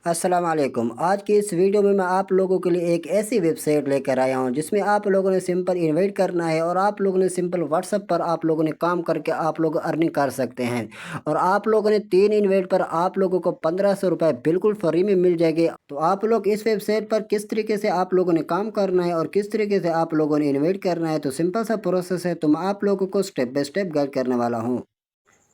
अस्सलाम वालेकुम। आज की इस वीडियो में मैं आप लोगों के लिए एक ऐसी वेबसाइट लेकर आया हूं जिसमें आप लोगों ने सिंपल इन्वाइट करना है और आप लोगों ने सिंपल व्हाट्सएप पर आप लोगों ने काम करके आप लोग अर्निंग कर सकते हैं। और आप लोगों ने 3 इन्वाइट पर आप लोगों को 1500 रुपये बिल्कुल फ्री में मिल जाएंगे। तो आप लोग इस वेबसाइट पर किस तरीके से आप लोगों ने काम करना है और किस तरीके से आप लोगों ने इन्वाइट करना है, तो सिंपल सा प्रोसेस है। तो मैं आप लोगों को स्टेप बाय स्टेप गाइड करने वाला हूँ।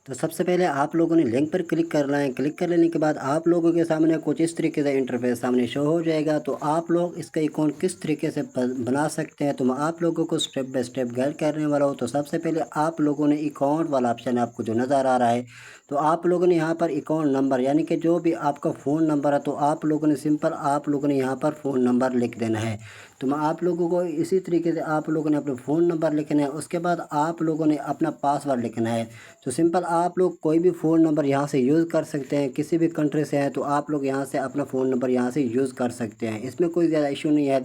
तो सबसे पहले आप लोगों ने लिंक पर क्लिक करना है। क्लिक कर लेने के बाद आप लोगों के सामने कुछ इस तरीके का इंटरफेस सामने शो हो जाएगा। तो आप लोग इसका अकाउंट किस तरीके से बना सकते हैं, तो मैं आप लोगों को स्टेप बाय स्टेप गाइड करने वाला हूं। तो सबसे पहले आप लोगों ने अकाउंट वाला ऑप्शन आपको जो नज़र आ रहा है, तो आप लोगों ने यहाँ पर अकाउंट नंबर यानी कि जो भी आपका फ़ोन नंबर है, तो आप लोगों ने सिंपल आप लोगों ने यहाँ पर फ़ोन नंबर लिख देना है। तो मैं आप लोगों को इसी तरीके से आप लोगों ने अपना फ़ोन नंबर लिखना है। उसके बाद आप लोगों ने अपना पासवर्ड लिखना है। तो सिंपल आप लोग कोई भी फ़ोन नंबर यहाँ से यूज़ कर सकते हैं, किसी भी कंट्री से है तो आप लोग यहाँ से अपना फ़ोन नंबर यहाँ से यूज़ कर सकते हैं, इसमें कोई ज़्यादा इशू नहीं है।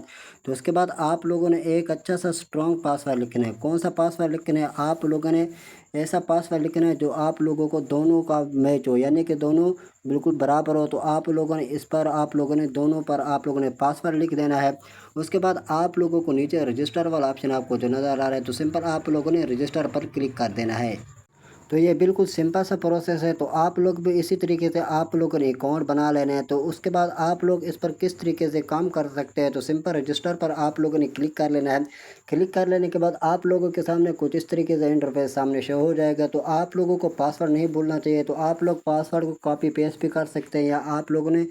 तो उसके बाद आप लोगों ने एक अच्छा सा स्ट्रॉन्ग पासवर्ड लिखना है। कौन सा पासवर्ड लिखना है? आप लोगों ने ऐसा पासवर्ड लिखना है जो आप लोगों को दोनों का मैच हो, यानी कि दोनों बिल्कुल बराबर हो। तो आप लोगों ने इस पर आप लोगों ने दोनों पर आप लोगों ने पासवर्ड लिख देना है। उसके बाद आप लोगों को नीचे रजिस्टर वाला ऑप्शन आपको जो नज़र आ रहा है, तो सिंपल आप लोगों ने रजिस्टर पर क्लिक कर देना है। तो ये बिल्कुल सिंपल सा प्रोसेस है। तो आप लोग भी इसी तरीके से आप लोगों ने अकाउंट बना लेना है। तो उसके बाद आप लोग इस पर किस तरीके से काम कर सकते हैं, तो सिंपल रजिस्टर पर आप लोगों ने क्लिक कर लेना है। क्लिक कर लेने के बाद आप लोगों के सामने कुछ इस तरीके से इंटरफेस सामने शो हो जाएगा। तो आप लोगों को पासवर्ड नहीं भूलना चाहिए। तो आप लोग पासवर्ड को कॉपी पेस्ट भी कर सकते हैं, या आप लोगों ने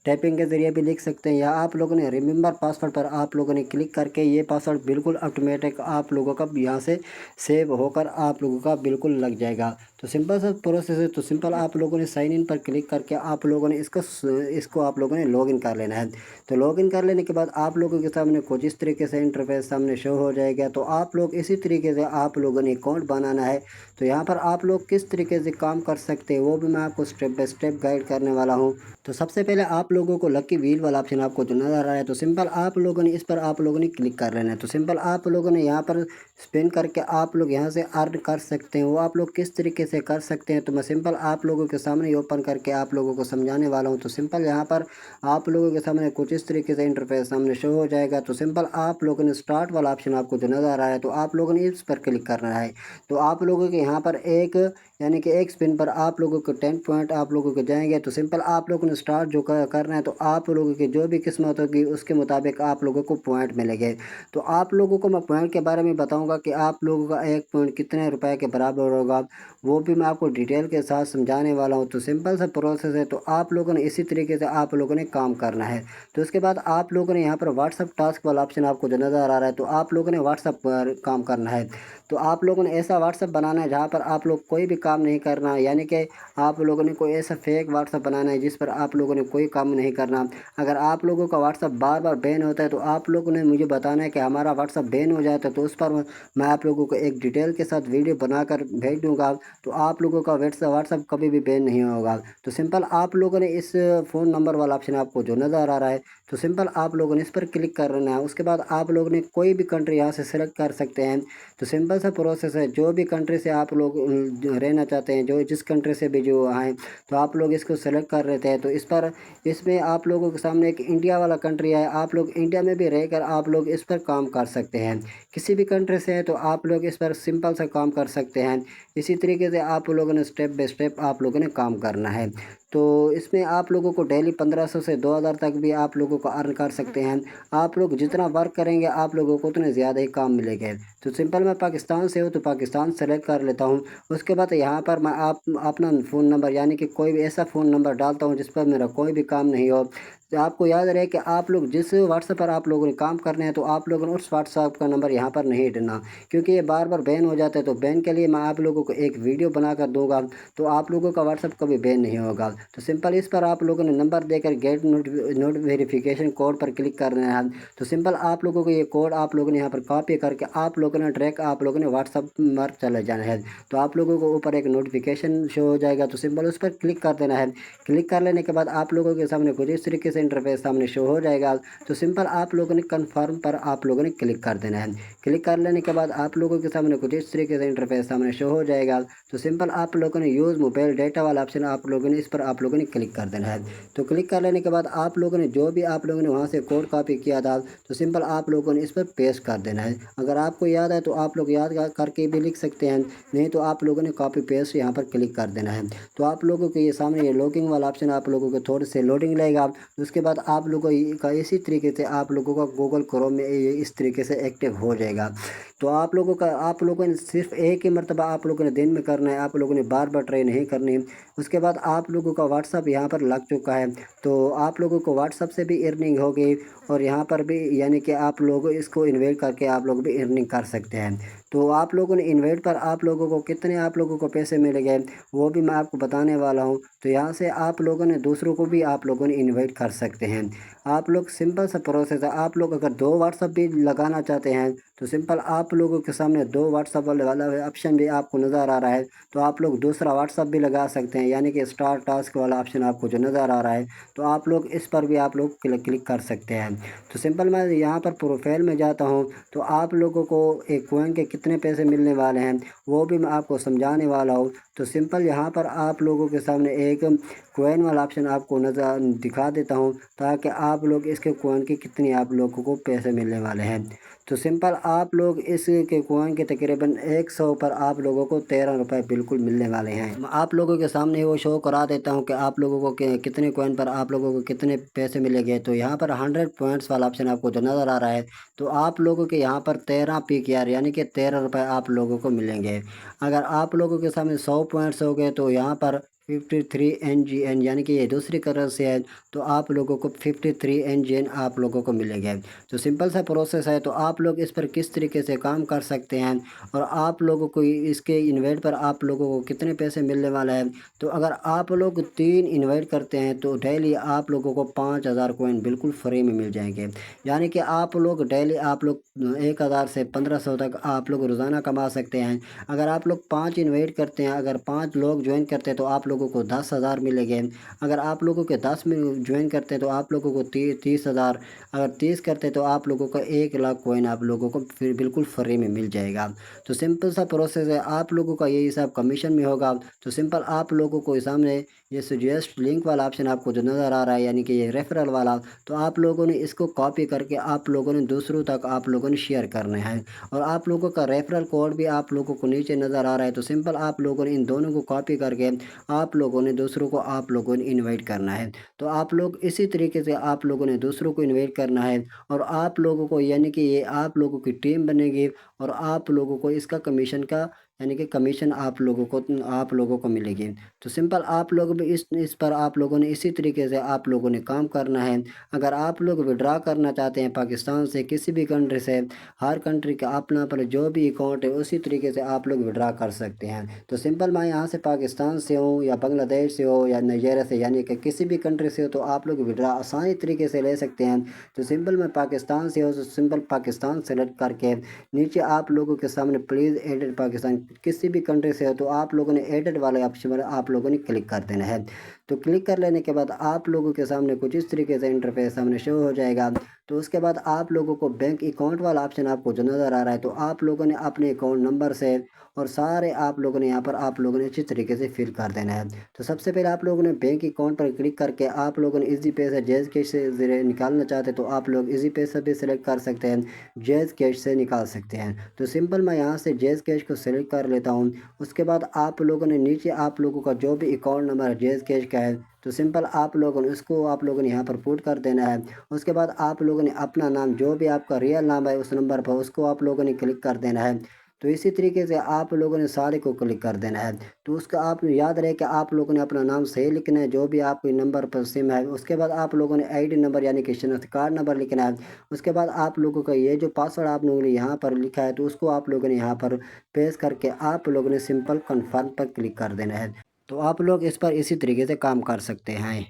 टाइपिंग के ज़रिए भी लिख सकते हैं, या आप लोगों ने रिमेंबर पासवर्ड पर आप लोगों ने क्लिक करके ये पासवर्ड बिल्कुल ऑटोमेटिक आप लोगों का यहाँ से सेव होकर आप लोगों का बिल्कुल लग जाएगा। तो सिंपल सा प्रोसेस है। तो सिंपल आप लोगों ने साइन इन पर क्लिक करके आप लोगों ने इसको आप लोगों ने लॉगिन कर लेना है। तो लॉगिन कर लेने के बाद आप लोगों के सामने कुछ इस तरीके से इंटरफेस सामने शो हो जाएगा। तो आप लोग इसी तरीके से आप लोगों ने अकाउंट बनाना है। तो यहाँ पर आप लोग किस तरीके से काम कर सकते हैं वो भी मैं आपको स्टेप बाय स्टेप गाइड करने वाला हूँ। तो सबसे पहले आप लोगों को लकी व्हील वाला ऑप्शन आपको जो नज़र आ रहा है, तो सिंपल आप लोगों ने इस पर आप लोगों ने क्लिक कर लेना है। तो सिंपल आप लोगों ने यहाँ पर स्पिन करके आप लोग यहाँ से अर्न कर सकते हैं। वो आप लोग किस तरीके से कर सकते हैं, तो मैं सिंपल आप लोगों के सामने ही ओपन करके आप लोगों को समझाने वाला हूँ। तो सिंपल यहाँ पर आप लोगों के सामने कुछ इस तरीके से इंटरफेस सामने शो हो जाएगा। तो सिंपल आप लोगों ने स्टार्ट वाला ऑप्शन आपको जो नज़र आ रहा है, तो आप लोगों ने इस पर क्लिक करना है। तो आप लोगों के यहाँ पर एक यानी कि एक स्पिन पर आप लोगों को 10 पॉइंट आप लोगों को जाएंगे। तो सिंपल आप लोगों ने स्टार्ट जो करना है, तो आप लोगों की जो भी किस्मत होगी उसके मुताबिक आप लोगों को पॉइंट मिलेंगे। तो आप लोगों को मैं पॉइंट के बारे में बताऊंगा कि आप लोगों का एक पॉइंट कितने रुपए के बराबर होगा, वो भी मैं आपको डिटेल के साथ समझाने वाला हूँ। तो सिंपल सा प्रोसेस है। तो आप लोगों ने इसी तरीके से आप लोगों ने काम करना है। तो उसके बाद आप लोगों ने यहाँ पर व्हाट्सअप टास्क वाला ऑप्शन आपको जो नज़र आ रहा है, तो आप लोगों ने व्हाट्सअप पर काम करना है। तो आप लोगों ने ऐसा व्हाट्सअप बनाना है जहाँ पर आप लोग कोई भी काम नहीं करना है, यानी कि आप लोगों ने कोई ऐसा फेक व्हाट्सअप बनाना है जिस पर आप लोगों ने कोई काम नहीं करना। अगर आप लोगों का व्हाट्सअप बार बार बैन होता है, तो आप लोगों ने मुझे बताना है कि हमारा व्हाट्सअप बैन हो जाता है। तो उस पर मैं आप लोगों को एक डिटेल के साथ वीडियो बनाकर भेज दूंगा। तो आप लोगों का व्हाट्सअप कभी भी बैन नहीं होगा। तो सिंपल आप लोगों ने इस फ़ोन नंबर वाला ऑप्शन आपको जो नज़र आ रहा है, तो सिंपल आप लोगों ने इस पर क्लिक करना है। उसके बाद आप लोगों ने कोई भी कंट्री यहाँ से सिलेक्ट कर सकते हैं। तो सिंपल सा प्रोसेस है। जो भी कंट्री से आप लोग जो रहना चाहते हैं, जो जिस कंट्री से भी जो आए, तो आप लोग इसको सेलेक्ट कर लेते हैं। तो इस पर इसमें आप लोगों के सामने एक इंडिया वाला कंट्री है। आप लोग इंडिया में भी रहकर आप लोग इस पर काम कर सकते हैं। किसी भी कंट्री से है तो आप लोग इस पर सिंपल सा काम कर सकते हैं। इसी तरीके से आप लोगों ने स्टेप बाय स्टेप आप लोगों ने काम करना है। तो इसमें आप लोगों को डेली 1500 से 2000 तक भी आप लोगों को अर्न कर सकते हैं। आप लोग जितना वर्क करेंगे आप लोगों को उतने ज़्यादा ही काम मिलेंगे। तो सिंपल मैं पाकिस्तान से हूँ तो पाकिस्तान सेलेक्ट कर लेता हूँ। उसके बाद यहाँ पर मैं आप अपना फ़ोन नंबर यानी कि कोई भी ऐसा फ़ोन नंबर डालता हूँ जिस पर मेरा कोई भी काम नहीं हो। तो आपको याद रहे कि आप लोग जिस व्हाट्सएप पर आप लोगों ने काम करने हैं, तो आप लोगों ने उस व्हाट्सएप का नंबर यहाँ पर नहीं देना, क्योंकि ये बार बार बैन हो जाता है। तो बैन के लिए मैं आप लोगों को एक वीडियो बनाकर दूंगा, तो आप लोगों का व्हाट्सएप कभी बैन नहीं होगा। तो सिंपल इस पर आप लोगों ने नंबर देकर गेट नोट वेरिफिकेशन कोड पर क्लिक करना है। तो सिंपल आप लोगों को ये कोड आप लोगों ने यहाँ पर कॉपी करके आप लोगों ने ट्रैक आप लोगों ने व्हाट्सएप पर चले जाना है। तो आप लोगों को ऊपर एक नोटिफिकेशन शो हो जाएगा। तो सिंपल उस पर क्लिक कर देना है। क्लिक कर लेने के बाद आप लोगों के सामने कुछ इस तरीके से इंटरफेस सामने शो हो जाएगा। तो सिंपल आप लोगों ने कन्फर्म पर आप लोगों ने क्लिक कर देना है। क्लिक कर लेने के बाद आप लोगों के सामने कुछ इस तरीके से इंटरफेस सामने शो हो जाएगा। तो सिंपल आप लोगों ने यूज़ मोबाइल डेटा वाला ऑप्शन आप लोगों ने इस पर आप लोगों ने क्लिक कर देना है। तो क्लिक कर लेने के बाद आप लोगों ने जो भी आप लोगों ने वहाँ से कोड कॉपी किया था तो सिंपल आप लोगों ने इस पर पेस्ट कर देना है। अगर आपको याद है तो आप लोग याद करके भी लिख सकते हैं, नहीं तो आप लोगों ने कॉपी पेस्ट यहाँ पर क्लिक कर देना है। तो आप लोगों के ये सामने ये लॉगिंग वाला ऑप्शन आप लोगों को थोड़े से लोडिंग लेगा। उसके बाद आप लोगों का इसी तरीके से आप लोगों का गूगल क्रोम में ये इस तरीके से एक्टिव हो जाएगा। तो आप लोगों ने सिर्फ एक ही मरतबा आप लोगों ने दिन में करना है, आप लोगों ने बार बार ट्राई नहीं करनी। उसके बाद आप लोगों का व्हाट्सअप यहाँ पर लग चुका है, तो आप लोगों को व्हाट्सअप से भी अर्निंग होगी और यहाँ पर भी यानी कि आप लोग इसको इन्वेट करके आप लोग भी अर्निंग कर सकते हैं। तो आप लोगों ने इन्वेट पर आप लोगों को कितने आप लोगों को पैसे मिलेंगे वो भी मैं आपको बताने वाला हूँ। तो यहाँ से आप लोगों ने दूसरों को भी आप लोगों ने इन्वाइट कर सकते हैं। आप लोग सिंपल सा प्रोसेस है, आप लोग अगर 2 व्हाट्सअप भी लगाना चाहते हैं तो सिंपल आप लोगों के सामने 2 व्हाट्सअप वाला ऑप्शन भी आपको नज़र आ रहा है, तो आप लोग दूसरा व्हाट्सअप भी लगा सकते हैं, यानी कि स्टार टास्क वाला ऑप्शन आपको जो नज़र आ रहा है तो आप लोग इस पर भी आप लोग क्लिक कर सकते हैं। तो सिंपल मैं यहाँ पर प्रोफाइल में जाता हूँ तो आप लोगों को एक कॉइन के कितने पैसे मिलने वाले हैं वो भी मैं आपको समझाने वाला हूँ। तो सिंपल यहाँ पर आप लोगों के सामने एक कॉइन वाला ऑप्शन आपको नज़र दिखा देता हूँ ताकि आप लोग इसके कॉइन के कितने आप लोगों को पैसे मिलने वाले हैं। तो सिंपल आप लोग इसके कॉइन के तकरीबन 100 पर आप लोगों को 13 रुपये बिल्कुल मिलने वाले हैं। मैं आप लोगों के सामने वो शो करा देता हूँ कि आप लोगों को कितने कॉइन पर आप लोगों को कितने पैसे मिलेंगे। तो यहाँ पर 100 पॉइंट्स वाला ऑप्शन आपको जो नज़र आ रहा है तो आप लोगों के यहाँ पर 13 PKR यानी कि 13 रुपये आप लोगों को मिलेंगे। अगर आप लोगों के सामने 100 पॉइंट्स हो गए तो यहाँ पर 53 NGN यानी कि ये दूसरी करेंसी है तो आप लोगों को 53 NGN आप लोगों को मिलेंगे। तो सिंपल सा प्रोसेस है, तो आप लोग इस पर किस तरीके से काम कर सकते हैं और आप लोगों को इसके इन्वेट पर आप लोगों को कितने पैसे मिलने वाला है। तो अगर आप लोग 3 इन्वेट करते हैं तो डेली आप लोगों को 5000 कॉइन बिल्कुल फ्री में मिल जाएंगे। यानी कि आप लोग डेली आप लोग 1000 से 1500 तक आप लोग रोज़ाना कमा सकते हैं। अगर आप लोग 5 इन्वेट करते हैं, अगर 5 लोग ज्वाइन करते हैं तो आप लोगों को 10,000 मिलेंगे। अगर आप लोगों के 10 में ज्वाइन करते हैं तो आप लोगों को 30,000, अगर 30 करते हैं तो आप लोगों को 1,00,000 कॉइन आप लोगों को फिर बिल्कुल फ्री में मिल जाएगा। तो सिंपल सा प्रोसेस है, आप लोगों का यही सब कमीशन में होगा। तो सिंपल आप लोगों को सामने ये सजेस्ट लिंक वाला ऑप्शन आपको जो नज़र आ रहा है यानी कि ये रेफरल वाला, तो आप लोगों ने इसको कॉपी करके आप लोगों ने दूसरों तक आप लोगों ने शेयर करना है और आप लोगों का रेफरल कोड भी आप लोगों को नीचे नज़र आ रहा है। तो सिंपल आप लोगों ने इन दोनों को कॉपी करके आप लोगों ने दूसरों को आप लोगों ने इनवाइट करना है। तो आप लोग इसी तरीके से आप लोगों ने दूसरों को इनवाइट करना है और आप लोगों को यानी कि ये आप लोगों की टीम बनेगी और आप लोगों को इसका कमीशन का यानी कि कमीशन आप लोगों को मिलेगी। तो सिंपल आप लोग भी इस पर आप लोगों ने इसी तरीके से आप लोगों ने काम करना है। अगर आप लोग विड्रा करना चाहते हैं पाकिस्तान से किसी भी कंट्री से, हर कंट्री का अपना पर जो भी अकाउंट है उसी तरीके से आप लोग विड्रा कर सकते हैं। तो सिंपल मैं यहाँ से पाकिस्तान से हूँ या बांग्लादेश से हो या नाइजीरिया से यानी कि किसी भी कंट्री से हो तो आप लोग विड्रा आसानी तरीके से ले सकते हैं। तो सिंपल मैं पाकिस्तान से हूँ तो सिंपल पाकिस्तान सेलेक्ट करके नीचे आप लोगों के सामने प्लीज़ एडेड पाकिस्तान, किसी भी कंट्री से हो तो आप लोगों ने एडेड वाले ऑप्शन पर आप लोगों ने क्लिक कर देना है। तो क्लिक कर लेने के बाद आप लोगों के सामने कुछ इस तरीके से इंटरफेस सामने शो हो जाएगा। तो उसके बाद आप लोगों को बैंक अकाउंट वाला ऑप्शन आपको जो नज़र आ रहा है तो आप लोगों ने अपने अकाउंट नंबर से और सारे आप लोगों ने यहाँ पर आप लोगों ने अच्छी तरीके से फिल कर देना है। तो सबसे पहले आप लोगों ने बैंक अकाउंट पर क्लिक करके आप लोगों ने इजी पैसा जैज़ कैश से ज़रिए निकालना चाहते तो आप लोग इजी पैसा भी सिलेक्ट कर सकते हैं, जैज़ कैश से निकाल सकते हैं। तो सिंपल मैं यहाँ से जैज़ कैश को सिलेक्ट कर लेता हूँ। उसके बाद आप लोगों ने नीचे आप लोगों का जो भी अकाउंट नंबर जैज़ कैश का है तो सिंपल आप लोगों ने उसको आप लोगों ने यहाँ पर पुट कर देना है। उसके बाद आप लोगों ने अपना नाम जो भी आपका रियल नाम है उस नंबर पर उसको आप लोगों ने क्लिक कर देना है। तो इसी तरीके से आप लोगों ने सारे को क्लिक कर देना है। तो उसका आप याद रहे कि आप लोगों ने अपना नाम सही लिखना है जो भी आपके नंबर पर सिम है। उसके बाद आप लोगों ने आईडी नंबर यानी कि शनाख्ती कार्ड नंबर लिखना है। उसके बाद आप लोगों का ये जो पासवर्ड आप लोगों ने यहाँ पर लिखा है तो उसको आप लोगों ने यहाँ पर पेस्ट करके आप लोगों ने सिंपल कन्फर्म पर क्लिक कर देना है। तो आप लोग इस पर इसी तरीके से काम कर सकते हैं।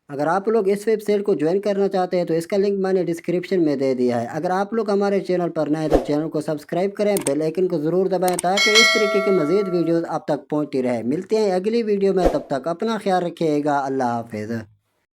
अगर आप लोग इस वेबसाइट को ज्वाइन करना चाहते हैं तो इसका लिंक मैंने डिस्क्रिप्शन में दे दिया है। अगर आप लोग हमारे चैनल पर नए हैं तो चैनल को सब्सक्राइब करें, बेल आइकन को ज़रूर दबाएं ताकि इस तरीके की मज़ीद वीडियोज़ आप तक पहुंचती रहे। मिलते हैं अगली वीडियो में, तब तक अपना ख्याल रखिएगा। अल्लाह हाफिज़।